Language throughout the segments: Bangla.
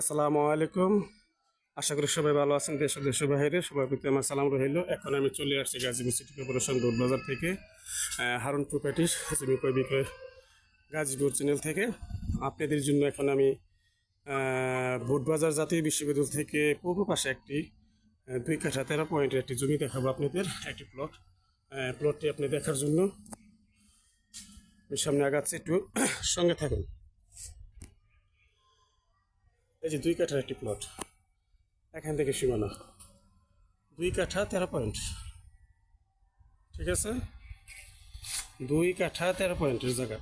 আসসালামু আলাইকুম। আশা করি সবাই ভালো আছেন। দেশ ও দেশের বাইরে সবার প্রতি আমার সালাম রইল। এখন আমি চলে আসছি গাজীপুর সিটি কর্পোরেশন বাজার থেকে, হারুন প্রপার্টিস জমি ক্রয় বিক্রয় গাজীপুর চ্যানেল থেকে। আপনাদের জন্য এখন আমি বাজার জাতীয় বিশ্ববিদ্যালয় থেকে পূর্ব পাশে একটি 2 কাঠা 13 পয়েন্টের একটি জমি দেখাবো আপনাদের, একটি প্লটটি আপনি দেখার জন্য আমি সামনে আগাচ্ছি, একটু সঙ্গে থাকুন। এই যে 2 কাঠার একটি প্লট, এখান থেকে সীমানা 2 কাঠা 13 পয়েন্ট, ঠিক আছে? 2 কাঠা 13 পয়েন্টের জায়গা।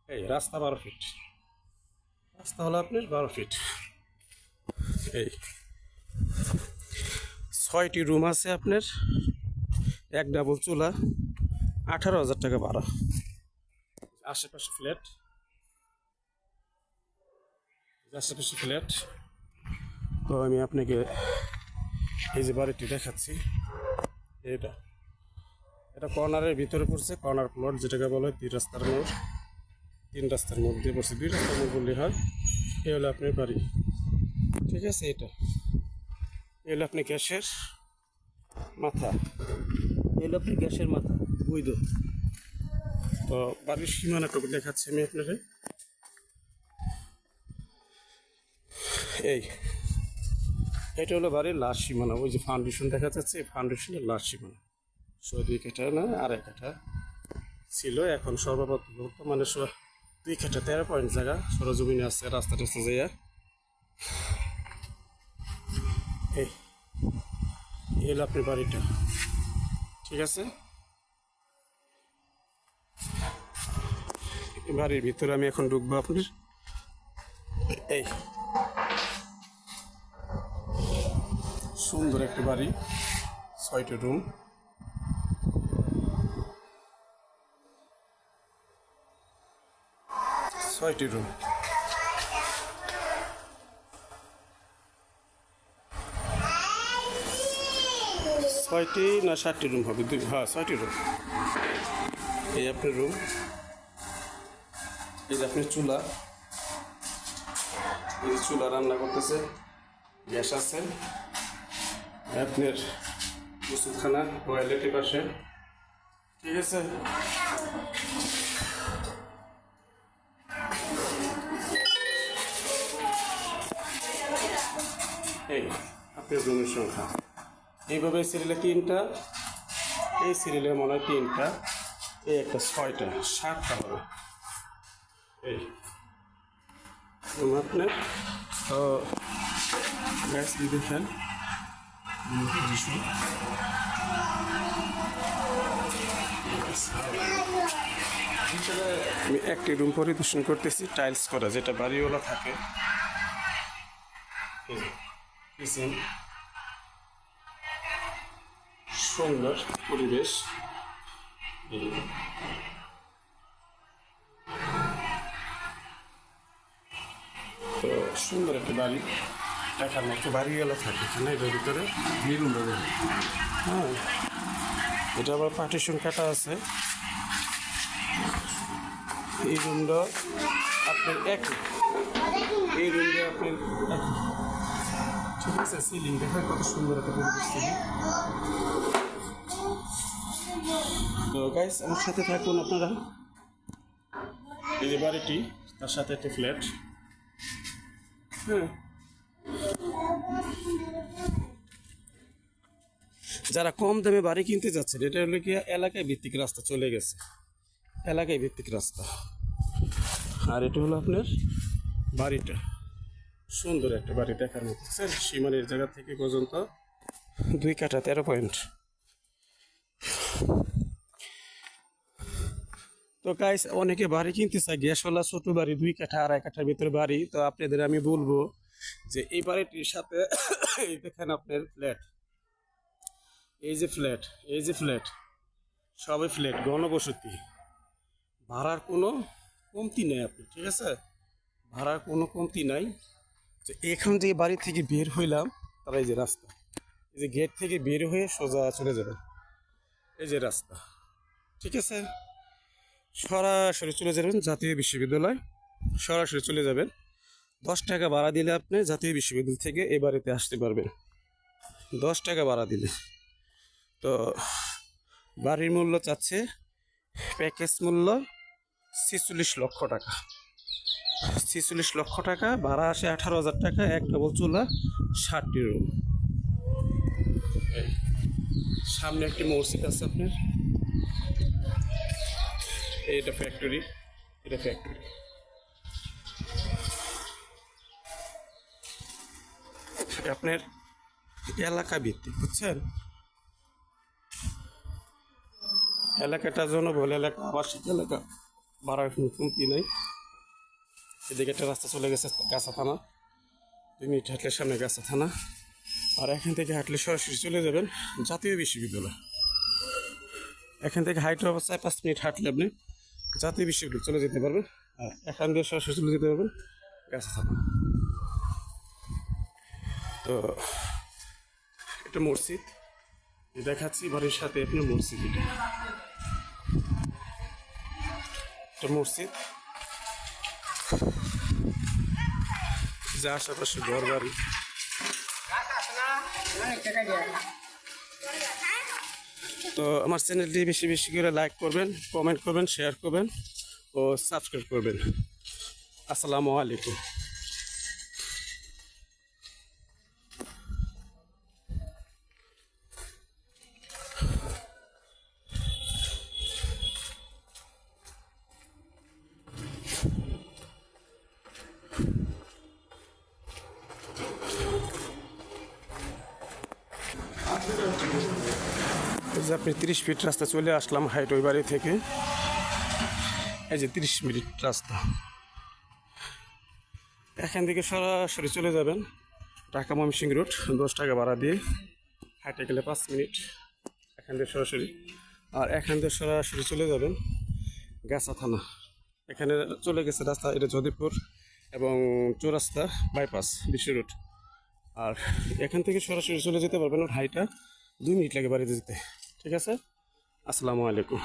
এই রাস্তা 12 ফিট, রাস্তা হলো আপনার 12 ফিট। এই 6টি রুম আছে আপনার, এক ডাবল চুলা, 18,000 টাকা ভাড়া। আশেপাশে ফ্ল্যাট, তো আমি আপনাকে এই যে বাড়িটি দেখাচ্ছি। এটা কর্নারের ভিতরে পড়ছে, কর্নার প্লট যেটাকে বলা হয় 3 রাস্তার মোড়। 3 রাস্তার মোড় দিয়ে পড়ছে, 2 রাস্তার মোড় বললে হয়। এই হলো আপনার বাড়ি, ঠিক আছে? এই হলো আপনি গ্যাসের মাথা, বুঝল? তো বাড়ির সীমানাটুকু দেখাচ্ছি আমি আপনাদের। এটা হলো বাড়ির লাস্ট সীমানা। ওই যে ফাউন্ডেশন দেখা যাচ্ছে, ফাউন্ডেশনের লাস্ট সীমানা। 2 কাঠা না, 2.5 কাঠা ছিল, এখন বর্তমানে 2 কাঠা 13 পয়েন্ট জায়গা সরজমিনে আছে, রাস্তা যাইয়া। এই হলো আপনার বাড়িটা, ঠিক আছে? বাড়ির ভিতরে আমি এখন ঢুকবো আপনার। এই সুন্দর একটি বাড়ি, 6টি রুম, 6টি রুম। ছয়টি না 7টি রুম হবে, 6টি রুম। এই আপনার রুম, এই যে আপনার চুলা, এই যে চুলা রান্না করতেছে, গ্যাস আছে আপনার, ওষুধখানা, টয়লেটের পাশে, ঠিক আছে? এই আপনার রুমের সংখ্যা এইভাবে সিরিয়ালে 3টা, এই সিরিয়ালে মনে হয় 3টা, এই একটা 6টা, 7টা হবে। এই রুম আপনার। তো গ্যাস দিয়ে দেখেন, আমি একটি রুম পরিদর্শন করতেছি, টাইলস করা, যেটা বাড়িওয়ালা থাকে। কিচেন, সুন্দর পরিবেশ। তো সুন্দর একটা বাড়ি, দেখার মতো বাড়িওয়ালা থাকে এখানে, এটার ভিতরে। হ্যাঁ, এটা আবার পার্টিশন কাটা আছে। এই রুমটা আপনার একই, এই রুমটা আপনার একই, ঠিক আছে? সিলিং দেখেন কত সুন্দর একটা পরিবেশ সিলিং। তো গাইস, আমার সাথে থাকুন আপনারা। এই যে বাড়িটি, তার সাথে একটা ফ্ল্যাট। হ্যাঁ, যারা কম দামে বাড়ি কিনতে যাচ্ছেন, এটা হলো কি এলাকায় ভিত্তিক রাস্তা চলে গেছে, এলাকায় ভিত্তিক রাস্তা। আর এটা হলো আপনার বাড়িটা, সুন্দর একটা বাড়ি দেখার মতো। সীমানের জায়গা থেকে পর্যন্ত 2 কাঠা 13 পয়েন্ট। তো গাইস, অনেকে বাড়ি কিনতে চায় গ্যাসওয়ালা ছোট বাড়ি, 2 কাঠা 2.5 কাঠার ভিতরে বাড়ি। তো আপনাদের আমি বলবো যে এই বাড়িটির সাথে এই দেখেন আপনার ফ্ল্যাট, এই যে ফ্ল্যাট, সবই ফ্ল্যাট, ঘনবসতি, ভাড়ার কোনো কমতি নেই আপনি, ঠিক আছে? ভাড়ার কোনো কমতি নাই। তো এখান থেকে বাড়ি থেকে বের হইলাম, তারা এই যে রাস্তা, এই যে গেট থেকে বের হয়ে সোজা চলে যাবেন, এই যে রাস্তা, ঠিক আছে? সরাসরি চলে যাবেন জাতীয় বিশ্ববিদ্যালয়, সরাসরি চলে যাবেন। 10 টাকা ভাড়া দিলে আপনি জাতীয় বিশ্ববিদ্যালয় থেকে এই বাড়িতে আসতে পারবেন। 10 টাকা ভাড়া দিলে। তো বাড়ির মূল্য চাচ্ছে, প্যাকেজ মূল্য 46 লক্ষ টাকা। 46 লক্ষ টাকা ভাড়া আসে 18,000 টাকা, এক ডবল চুলা, 60টি রুম। সামনে একটি মসজিদ আছে আপনার। এটা ফ্যাক্টরি, এটা ফ্যাক্টরি। আপনার এলাকা ভিত্তিক, বুঝছেন? এলাকাটার জন্য বলে এলাকা, আবাসিক এলাকা, ভাড়ার কোনো কমতি নাই। এদিকে একটা রাস্তা চলে গেছে গাছা থানা, 2 মিনিট হাঁটলে সামনে গাছা থানা। আর এখান থেকে হাঁটলে সরাসরি চলে যাবেন জাতীয় বিশ্ববিদ্যালয়। এখান থেকে হাইট হবে 4-5 মিনিট হাঁটলে আপনি জাতীয় বিশ্ববিদ্যালয় চলে যেতে পারবেন। আর এখান দিয়ে সরাসরি চলে যেতে পারবেন গাছা থানা। তো এটা মসজিদ দেখাচ্ছি, বাড়ির সাথে আপনার মসজিদ। এটা মসজিদ, যে আশেপাশে ঘর বাড়ি। তো আমার চ্যানেলটি বেশি বেশি করে লাইক করবেন, কমেন্ট করবেন, শেয়ার করবেন ও সাবস্ক্রাইব করবেন। আসসালামু আলাইকুম। এই যে আপনি 30 ফিট রাস্তা চলে আসলাম হাইট ওই বাড়ি থেকে। এই যে 30 মিনিট রাস্তা। এখান থেকে সরাসরি চলে যাবেন ঢাকা ময়মনসিংহ রোড, 10 টাকা ভাড়া দিয়ে। হাইটে গেলে 5 মিনিট এখান থেকে সরাসরি। আর এখান থেকে সরাসরি চলে যাবেন গাছা থানা। এখানে চলে গেছে রাস্তা, এটা যদিপুর এবং চৌরাস্তা বাইপাস বিশ্ব রোড। আর এখান থেকে সরাসরি চলে যেতে পারবেন, ওর হাইটা 2 মিনিট লাগে বাড়িতে যেতে। ঠিক আছে, আসসালামু আলাইকুম।